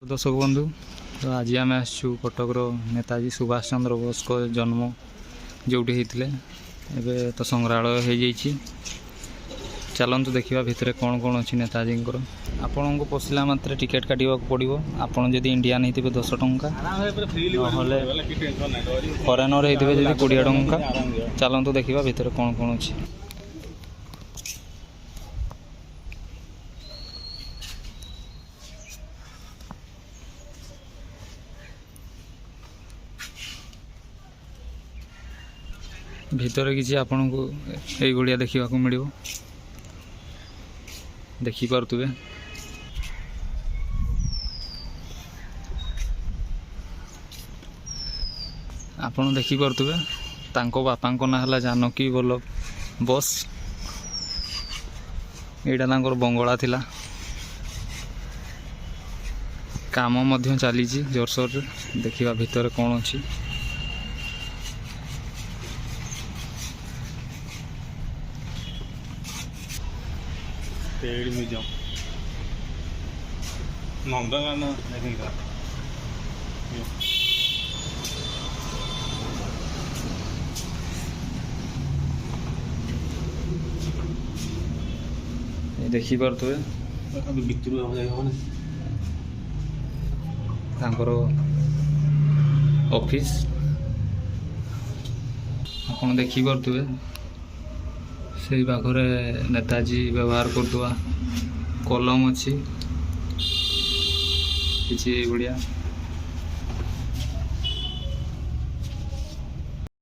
दर्शक बंधु तो आज आम आसु कटक नेताजी सुभाष चंद्र बोस को जन्म जोटी होते एवं तो संग्रहालय हो जाइए। चलतु देखा भितर कौन कौन अच्छी नेताजी आपण को पशिला मात्र टिकेट काटा पड़ो। आपड़ जब इंडियान होते 10 टंका फरेनर होते 20 टंका। चलतु देखा भितर कौन कौन अच्छी। भितर किसी आपन को यही देखा मिल देखिपे। आपन देखिपे बापा ना है जानकी वल्लभ बोस। यहाँ बंगला थिला काम चली जोरसोर। देखा भितर कौन अच्छी। म्यूजियम नंदनकानन देखिपे ऑफिस आपन देखिपे से पाखरे नेताजी व्यवहार करदुआ कलम अच्छी किसी बढ़िया।